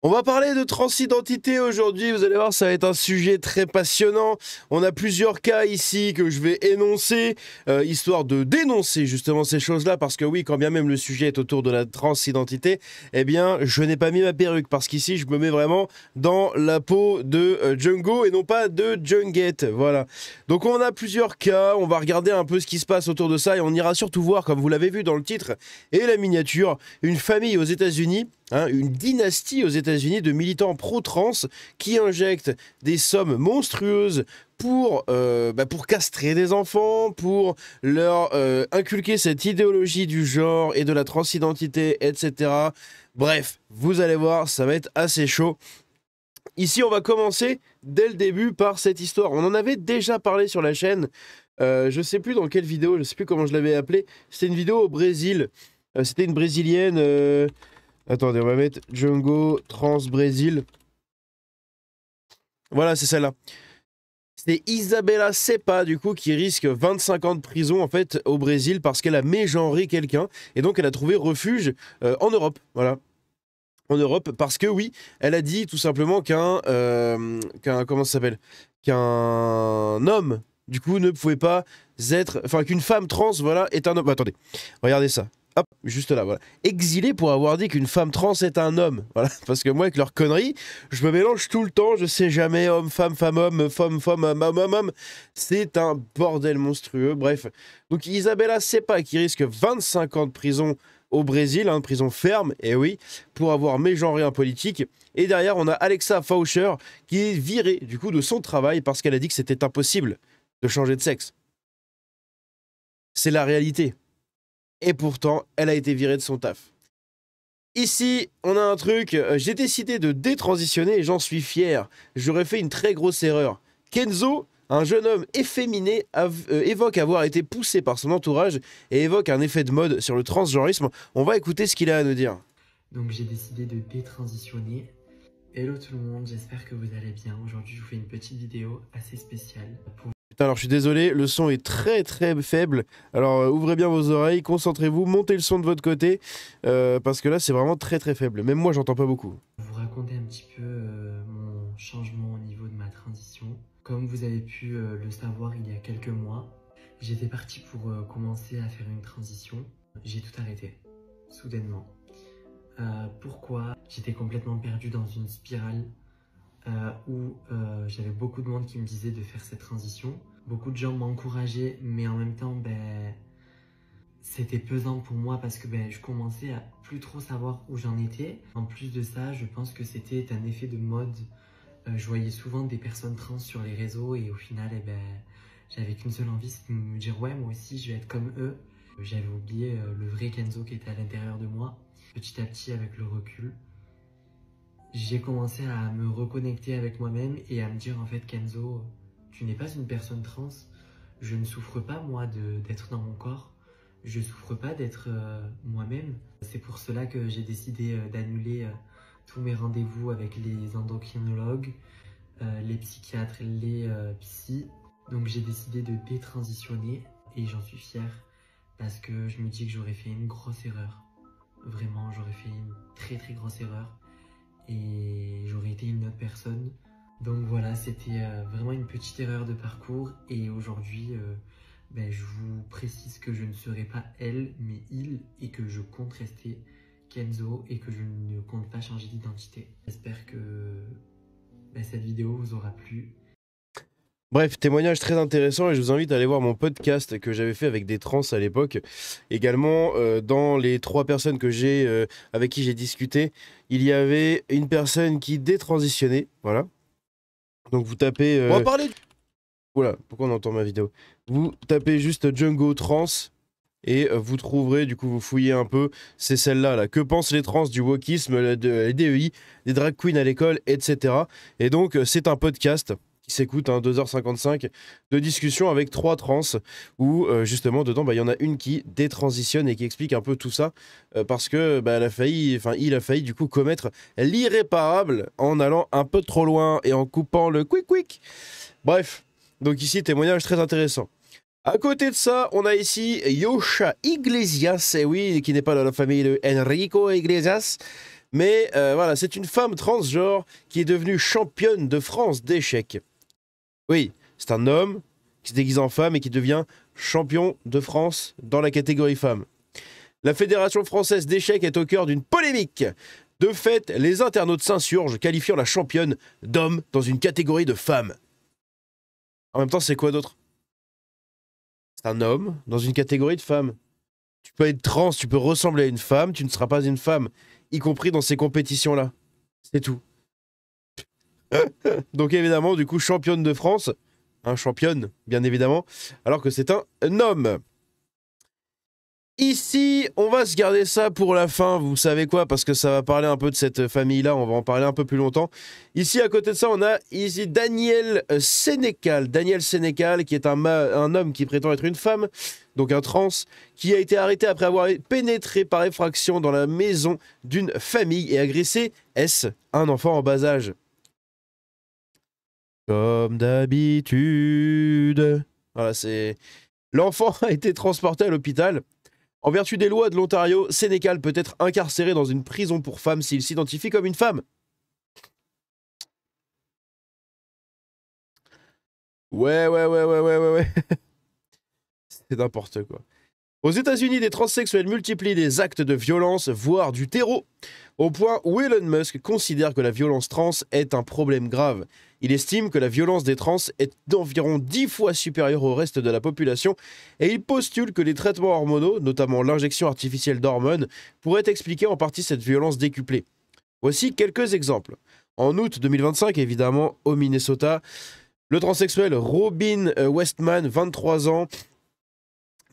On va parler de transidentité aujourd'hui, vous allez voir, ça va être un sujet très passionnant. On a plusieurs cas ici que je vais énoncer, histoire de dénoncer justement ces choses-là, parce que oui, quand bien même le sujet est autour de la transidentité, eh bien, je n'ai pas mis ma perruque, parce qu'ici, je me mets vraiment dans la peau de Django et non pas de Junget, voilà. Donc on a plusieurs cas, on va regarder un peu ce qui se passe autour de ça, et on ira surtout voir, comme vous l'avez vu dans le titre et la miniature, une famille aux États-Unis. Une dynastie aux États-Unis de militants pro-trans qui injectent des sommes monstrueuses pour castrer des enfants, pour leur inculquer cette idéologie du genre et de la transidentité, etc. Bref, vous allez voir, ça va être assez chaud. Ici, on va commencer dès le début par cette histoire. On en avait déjà parlé sur la chaîne. Je sais plus dans quelle vidéo, je sais plus comment je l'avais appelé. C'était une vidéo au Brésil. C'était une brésilienne. Attendez, on va mettre Django Trans Brésil. Voilà, c'est celle-là. C'est Isabela Cepa, du coup, qui risque 25 ans de prison, en fait, au Brésil, parce qu'elle a mégenré quelqu'un. Et donc, elle a trouvé refuge en Europe. Voilà. En Europe, parce que, oui, elle a dit tout simplement comment ça s'appelle, qu'un homme, du coup, ne pouvait pas être... Enfin, qu'une femme trans, voilà, est un homme. Attendez, regardez ça. Hop, juste là, voilà. Exilé pour avoir dit qu'une femme trans est un homme. Voilà, parce que moi, avec leurs conneries, je me mélange tout le temps, je sais jamais homme, femme, homme, homme. C'est un bordel monstrueux, bref. Donc Isabela Cepa qui risque 25 ans de prison au Brésil, hein, prison ferme, et oui, pour avoir mégenré un politique. Et derrière, on a Alexa Fauscher qui est virée, du coup, de son travail parce qu'elle a dit que c'était impossible de changer de sexe. C'est la réalité. Et pourtant, elle a été virée de son taf. Ici, on a un truc, j'ai décidé de détransitionner et j'en suis fier. J'aurais fait une très grosse erreur. Kenzo, un jeune homme efféminé, évoque avoir été poussé par son entourage et évoque un effet de mode sur le transgenrisme. On va écouter ce qu'il a à nous dire. Donc j'ai décidé de détransitionner. Hello tout le monde, j'espère que vous allez bien. Aujourd'hui, je vous fais une petite vidéo assez spéciale pour... Putain, alors je suis désolé, le son est très faible. Alors ouvrez bien vos oreilles, concentrez-vous, montez le son de votre côté, parce que là c'est vraiment très faible. Même moi j'entends pas beaucoup. Vous raconter un petit peu mon changement au niveau de ma transition. Comme vous avez pu le savoir il y a quelques mois, j'étais parti pour commencer à faire une transition. J'ai tout arrêté, soudainement. Pourquoi? J'étais complètement perdu dans une spirale où j'avais beaucoup de monde qui me disait de faire cette transition. Beaucoup de gens m'encourageaient, mais en même temps, c'était pesant pour moi parce que je commençais à plus trop savoir où j'en étais. En plus de ça, je pense que c'était un effet de mode. Je voyais souvent des personnes trans sur les réseaux et au final, j'avais qu'une seule envie, c'est de me dire ouais, moi aussi, je vais être comme eux. J'avais oublié le vrai Kenzo qui était à l'intérieur de moi. Petit à petit, avec le recul, j'ai commencé à me reconnecter avec moi-même et à me dire en fait Kenzo, tu n'es pas une personne trans, je ne souffre pas moi d'être dans mon corps, je souffre pas d'être moi-même. C'est pour cela que j'ai décidé d'annuler tous mes rendez-vous avec les endocrinologues, les psychiatres, les psys. Donc j'ai décidé de détransitionner et j'en suis fier parce que je me dis que j'aurais fait une grosse erreur. Vraiment, j'aurais fait une très grosse erreur et j'aurais été une autre personne. Donc voilà, c'était vraiment une petite erreur de parcours et aujourd'hui, je vous précise que je ne serai pas elle, mais il et que je compte rester Kenzo et que je ne compte pas changer d'identité. J'espère que cette vidéo vous aura plu. Bref, témoignage très intéressant et je vous invite à aller voir mon podcast que j'avais fait avec des trans à l'époque. Également, dans les 3 personnes que j'ai avec qui j'ai discuté, il y avait une personne qui détransitionnait, voilà. Donc vous tapez... On va parler... Voilà, pourquoi on entend ma vidéo? Vous tapez juste Django Trans et vous trouverez, du coup vous fouillez un peu, c'est celle-là, là. Que pensent les trans du wokisme, les DEI, des drag queens à l'école, etc. Et donc c'est un podcast qui s'écoute, 2h55 de discussion avec 3 trans où justement dedans il y en a une qui détransitionne et qui explique un peu tout ça parce que il a failli du coup commettre l'irréparable en allant un peu trop loin et en coupant le quick. Bref, donc ici témoignage très intéressant. À côté de ça, on a ici Yosha Iglesias, et oui, qui n'est pas dans la famille de Enrico Iglesias, Mais voilà, c'est une femme transgenre qui est devenue championne de France d'échecs. Oui, c'est un homme qui se déguise en femme et qui devient champion de France dans la catégorie femme. La Fédération française d'échecs est au cœur d'une polémique. De fait, les internautes s'insurgent, qualifiant la championne d'homme dans une catégorie de femmes. En même temps, c'est quoi d'autre? C'est un homme dans une catégorie de femmes. Tu peux être trans, tu peux ressembler à une femme, tu ne seras pas une femme, y compris dans ces compétitions-là. C'est tout. Donc évidemment, du coup, championne de France, championne, bien évidemment, alors que c'est un homme. Ici, on va se garder ça pour la fin, vous savez quoi, parce que ça va parler un peu de cette famille-là, on va en parler un peu plus longtemps. Ici, à côté de ça, on a ici Daniel Sénécal. Daniel Sénécal, qui est un homme qui prétend être une femme, donc un trans, qui a été arrêté après avoir pénétré par effraction dans la maison d'une famille et agressé, un enfant en bas âge. Comme d'habitude. Voilà, c'est... L'enfant a été transporté à l'hôpital. En vertu des lois de l'Ontario, Sénécal peut être incarcéré dans une prison pour femmes s'il s'identifie comme une femme. Ouais. C'est n'importe quoi. Aux États-Unis, des transsexuels multiplient les actes de violence, voire du terreau, au point où Elon Musk considère que la violence trans est un problème grave. Il estime que la violence des trans est d'environ 10 fois supérieure au reste de la population et il postule que les traitements hormonaux, notamment l'injection artificielle d'hormones, pourraient expliquer en partie cette violence décuplée. Voici quelques exemples. En août 2025, évidemment, au Minnesota, le transsexuel Robin Westman, 23 ans,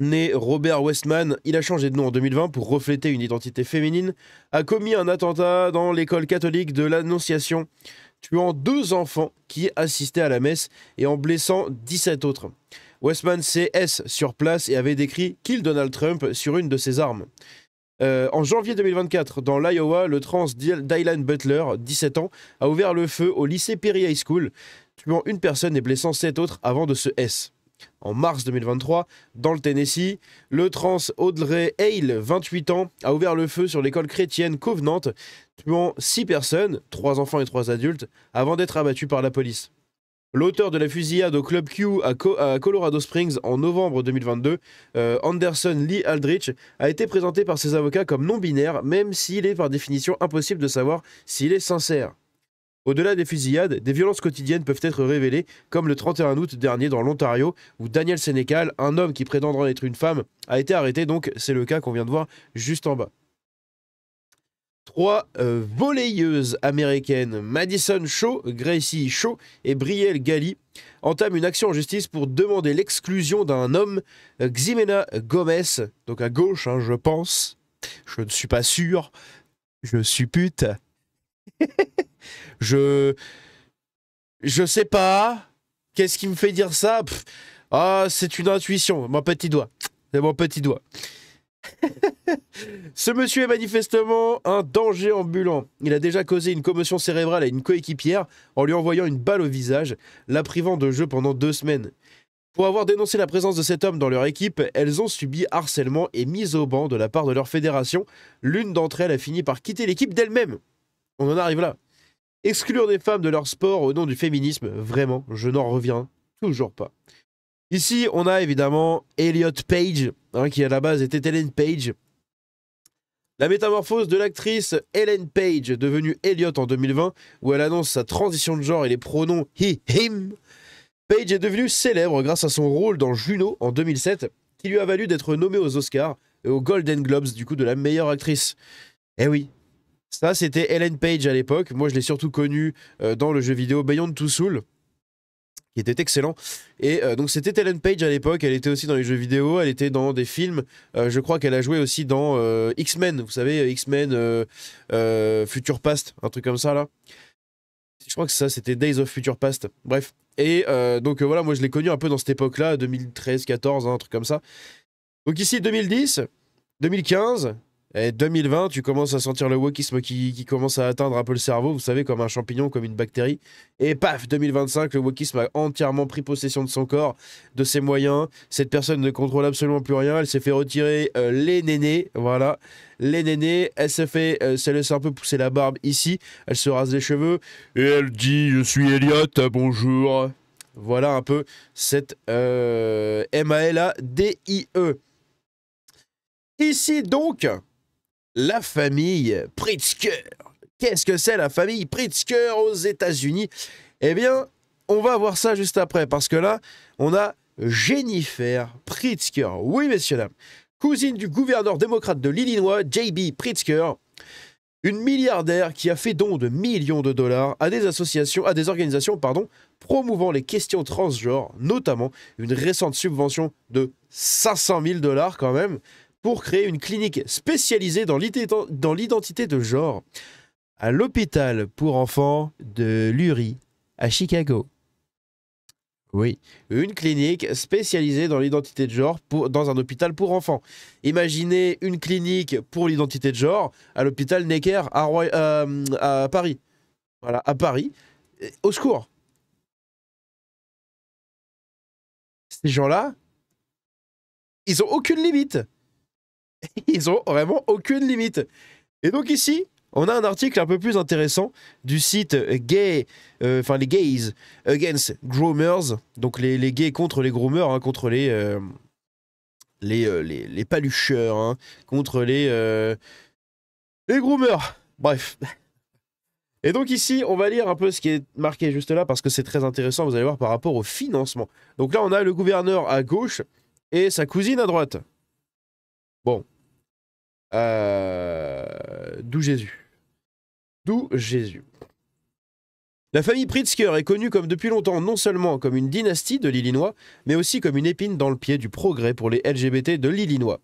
né Robert Westman, il a changé de nom en 2020 pour refléter une identité féminine, a commis un attentat dans l'école catholique de l'Annonciation, tuant 2 enfants qui assistaient à la messe et en blessant 17 autres. Westman CS sur place et avait décrit « Kill Donald Trump » sur une de ses armes. En janvier 2024, dans l'Iowa, le trans Dylan Butler, 17 ans, a ouvert le feu au lycée Perry High School, tuant une personne et blessant 7 autres avant de se S. En mars 2023, dans le Tennessee, le trans Audrey Hale, 28 ans, a ouvert le feu sur l'école chrétienne Covenant, tuant 6 personnes, 3 enfants et 3 adultes, avant d'être abattu par la police. L'auteur de la fusillade au Club Q à Colorado Springs en novembre 2022, Anderson Lee Aldrich, a été présenté par ses avocats comme non-binaire, même s'il est par définition impossible de savoir s'il est sincère. Au-delà des fusillades, des violences quotidiennes peuvent être révélées, comme le 31 août dernier dans l'Ontario, où Daniel Sénécal, un homme qui prétendrait être une femme, a été arrêté, donc c'est le cas qu'on vient de voir juste en bas. 3 volleyeuses américaines, Madison Shaw, Gracie Shaw et Brielle Gali, entament une action en justice pour demander l'exclusion d'un homme, Ximena Gomez, donc à gauche, je pense, je ne suis pas sûr, je suis pute. Je sais pas. Qu'est-ce qui me fait dire ça? C'est une intuition. Mon petit doigt. C'est mon petit doigt. Ce monsieur est manifestement un danger ambulant. Il a déjà causé une commotion cérébrale à une coéquipière en lui envoyant une balle au visage, la privant de jeu pendant 2 semaines. Pour avoir dénoncé la présence de cet homme dans leur équipe, elles ont subi harcèlement et mise au banc de la part de leur fédération. L'une d'entre elles a fini par quitter l'équipe d'elle-même. On en arrive là. Exclure des femmes de leur sport au nom du féminisme, vraiment, je n'en reviens toujours pas. Ici, on a évidemment Elliot Page, qui à la base était Ellen Page. La métamorphose de l'actrice Ellen Page, devenue Elliot en 2020, où elle annonce sa transition de genre et les pronoms he, him. Page est devenue célèbre grâce à son rôle dans Juno en 2007, qui lui a valu d'être nommée aux Oscars et aux Golden Globes, du coup, de la meilleure actrice. Eh oui. Ça, c'était Ellen Page à l'époque. Moi, je l'ai surtout connue dans le jeu vidéo Beyond Two Souls, qui était excellent. Et donc, c'était Ellen Page à l'époque. Elle était aussi dans les jeux vidéo. Elle était dans des films. Je crois qu'elle a joué aussi dans X-Men. Vous savez, X-Men Future Past, un truc comme ça, là. Je crois que ça, c'était Days of Future Past. Bref. Et donc, voilà, moi, je l'ai connue un peu dans cette époque-là, 2013-14, un truc comme ça. Donc ici, 2010, 2015... Et 2020, tu commences à sentir le wokisme qui commence à atteindre un peu le cerveau, vous savez, comme un champignon, comme une bactérie. Et paf, 2025, le wokisme a entièrement pris possession de son corps, de ses moyens. Cette personne ne contrôle absolument plus rien. Elle s'est fait retirer les nénés, voilà. Les nénés, elle s'est laissé un peu pousser la barbe ici. Elle se rase les cheveux. Et elle dit, je suis Elliot, bonjour. Voilà un peu cette M-A-L-A-D-I-E. Ici donc... la famille Pritzker. Qu'est-ce que c'est la famille Pritzker aux États-Unis? Eh bien, on va voir ça juste après, parce que là, on a Jennifer Pritzker. Oui, messieurs, dames. Cousine du gouverneur démocrate de l'Illinois, J.B. Pritzker, une milliardaire qui a fait don de millions de dollars à des organisations, promouvant les questions transgenres, notamment une récente subvention de 500 000 $ quand même, pour créer une clinique spécialisée dans l'identité de genre à l'hôpital pour enfants de Lurie, à Chicago. Oui, une clinique spécialisée dans l'identité de genre dans un hôpital pour enfants. Imaginez une clinique pour l'identité de genre à l'hôpital Necker à Paris. Voilà, à Paris. Au secours. Ces gens-là, ils ont aucune limite. Ils ont vraiment aucune limite. Et donc ici, on a un article un peu plus intéressant du site les Gays Against Groomers, donc les gays contre les groomers, hein, contre les palucheurs, hein, contre les groomers. Bref. Et donc ici, on va lire un peu ce qui est marqué juste là, parce que c'est très intéressant, vous allez voir, par rapport au financement. Donc là, on a le gouverneur à gauche et sa cousine à droite. Bon. D'où Jésus. D'où Jésus. La famille Pritzker est connue comme depuis longtemps non seulement comme une dynastie de l'Illinois, mais aussi comme une épine dans le pied du progrès pour les LGBT de l'Illinois.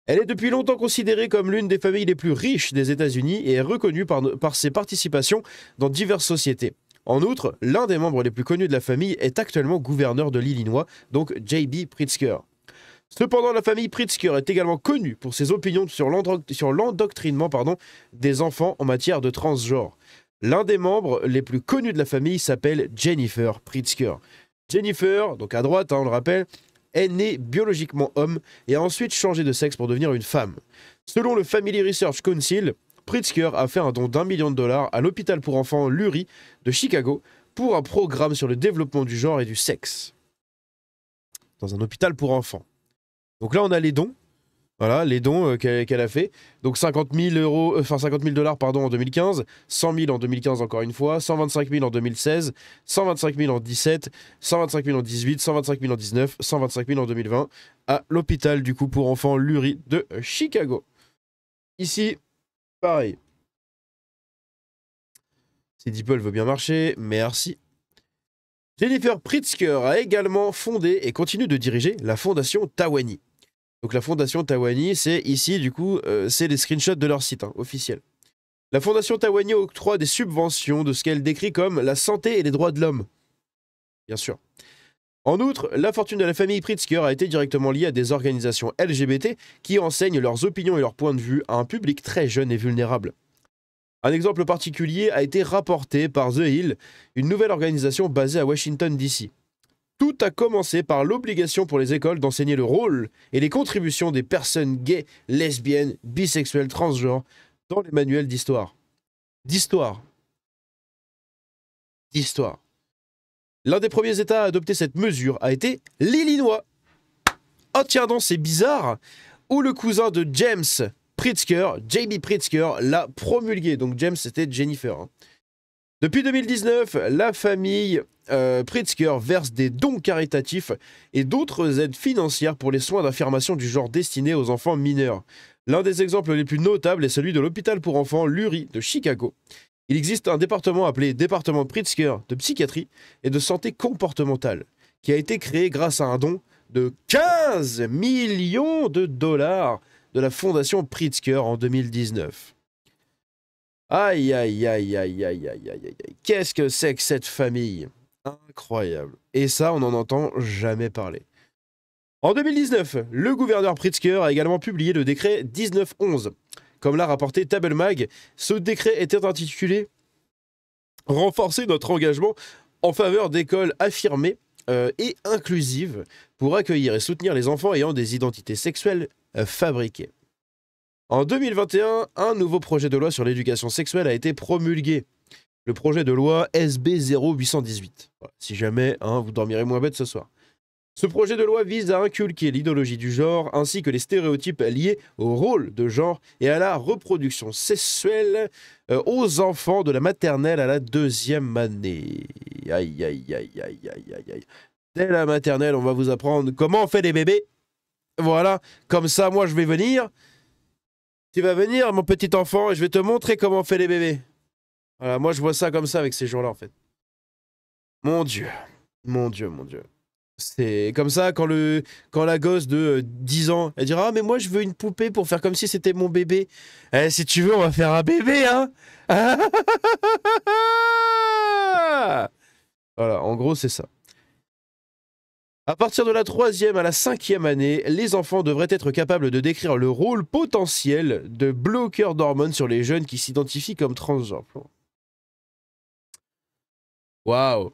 Elle est depuis longtemps considérée comme l'une des familles les plus riches des États-Unis et est reconnue par ses participations dans diverses sociétés. En outre, l'un des membres les plus connus de la famille est actuellement gouverneur de l'Illinois, donc J.B. Pritzker. Cependant, la famille Pritzker est également connue pour ses opinions sur l'endoctrinement des enfants en matière de transgenre. L'un des membres les plus connus de la famille s'appelle Jennifer Pritzker. Jennifer, donc à droite, on le rappelle, est née biologiquement homme et a ensuite changé de sexe pour devenir une femme. Selon le Family Research Council, Pritzker a fait un don d'1 million de dollars à l'hôpital pour enfants Lurie de Chicago pour un programme sur le développement du genre et du sexe. Dans un hôpital pour enfants. Donc là, on a les dons. Voilà, les dons qu'elle a fait. Donc 50 000 $ en 2015, 100 000 en 2015 encore une fois, 125 000 en 2016, 125 000 en 2017, 125 000 en 2018, 125 000 en 2019, 125 000 en 2020 à l'hôpital du coup pour enfants Lurie de Chicago. Ici, pareil. Si Deeple veut bien marcher, merci. Jennifer Pritzker a également fondé et continue de diriger la fondation Tawani. Donc la fondation Tawani, c'est ici, du coup, c'est les screenshots de leur site officiel. La fondation Tawani octroie des subventions de ce qu'elle décrit comme la santé et les droits de l'homme. Bien sûr. En outre, la fortune de la famille Pritzker a été directement liée à des organisations LGBT qui enseignent leurs opinions et leurs points de vue à un public très jeune et vulnérable. Un exemple particulier a été rapporté par The Hill, une nouvelle organisation basée à Washington, D.C. Tout a commencé par l'obligation pour les écoles d'enseigner le rôle et les contributions des personnes gays, lesbiennes, bisexuelles, transgenres dans les manuels d'histoire. D'histoire. L'un des premiers États à adopter cette mesure a été l'Illinois. Oh tiens donc, c'est bizarre. Où le cousin de James Pritzker, J.B. Pritzker, l'a promulgué. Donc James, c'était Jennifer. Depuis 2019, la famille Pritzker verse des dons caritatifs et d'autres aides financières pour les soins d'affirmation du genre destinés aux enfants mineurs. L'un des exemples les plus notables est celui de l'hôpital pour enfants Lurie de Chicago. Il existe un département appelé département Pritzker de psychiatrie et de santé comportementale, qui a été créé grâce à un don de 15 millions de dollars de la fondation Pritzker en 2019. Aïe, aïe, aïe, aïe, aïe, aïe, aïe, aïe. Qu'est-ce que c'est que cette famille? Incroyable. Et ça, on n'en entend jamais parler. En 2019, le gouverneur Pritzker a également publié le décret 1911, comme l'a rapporté Table Mag. Ce décret était intitulé « Renforcer notre engagement en faveur d'écoles affirmées et inclusives pour accueillir et soutenir les enfants ayant des identités sexuelles fabriquées ». En 2021, un nouveau projet de loi sur l'éducation sexuelle a été promulgué. Le projet de loi SB 0818. Voilà, si jamais vous dormirez moins bête ce soir. Ce projet de loi vise à inculquer l'idéologie du genre ainsi que les stéréotypes liés au rôle de genre et à la reproduction sexuelle aux enfants de la maternelle à la 2e année. Aïe, aïe, aïe, aïe, aïe, aïe, aïe. Dès la maternelle, on va vous apprendre comment on fait des bébés. Voilà, comme ça, moi, je vais venir. Tu vas venir, mon petit enfant, et je vais te montrer comment on fait les bébés. Voilà, moi, je vois ça comme ça avec ces gens-là, en fait. Mon Dieu, mon Dieu, mon Dieu. C'est comme ça quand la gosse de 10 ans, elle dira « Ah, mais moi, je veux une poupée pour faire comme si c'était mon bébé. » Eh, si tu veux, on va faire un bébé, hein. Voilà, en gros, c'est ça. À partir de la 3e à la 5e année, les enfants devraient être capables de décrire le rôle potentiel de bloqueurs d'hormones sur les jeunes qui s'identifient comme transgenres. Waouh!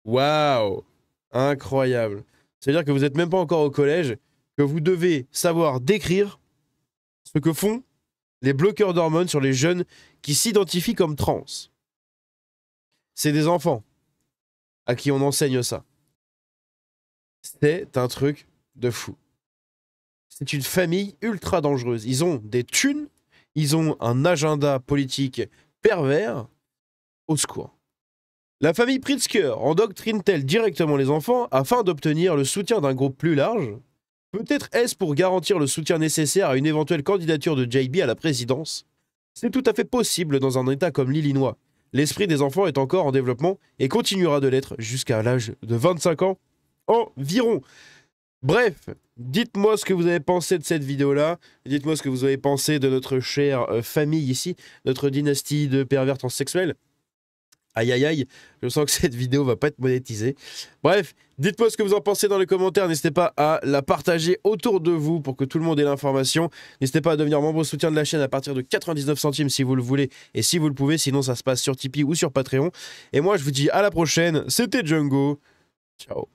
Waouh! Incroyable. C'est-à-dire que vous n'êtes même pas encore au collège, que vous devez savoir décrire ce que font les bloqueurs d'hormones sur les jeunes qui s'identifient comme trans. C'est des enfants à qui on enseigne ça. C'est un truc de fou. C'est une famille ultra dangereuse. Ils ont des thunes, ils ont un agenda politique pervers. Au secours. La famille Pritzker endoctrine-t-elle directement les enfants afin d'obtenir le soutien d'un groupe plus large? Peut-être est-ce pour garantir le soutien nécessaire à une éventuelle candidature de JB à la présidence? C'est tout à fait possible dans un État comme l'Illinois. L'esprit des enfants est encore en développement et continuera de l'être jusqu'à l'âge de 25 ans environ. Bref, dites-moi ce que vous avez pensé de cette vidéo-là. Dites-moi ce que vous avez pensé de notre chère famille ici, notre dynastie de pervers transsexuels. Aïe aïe aïe, je sens que cette vidéo va pas être monétisée. Bref, dites-moi ce que vous en pensez dans les commentaires. N'hésitez pas à la partager autour de vous pour que tout le monde ait l'information. N'hésitez pas à devenir membre au soutien de la chaîne à partir de 99 centimes si vous le voulez et si vous le pouvez. Sinon, ça se passe sur Tipeee ou sur Patreon. Et moi, je vous dis à la prochaine. C'était Django. Ciao.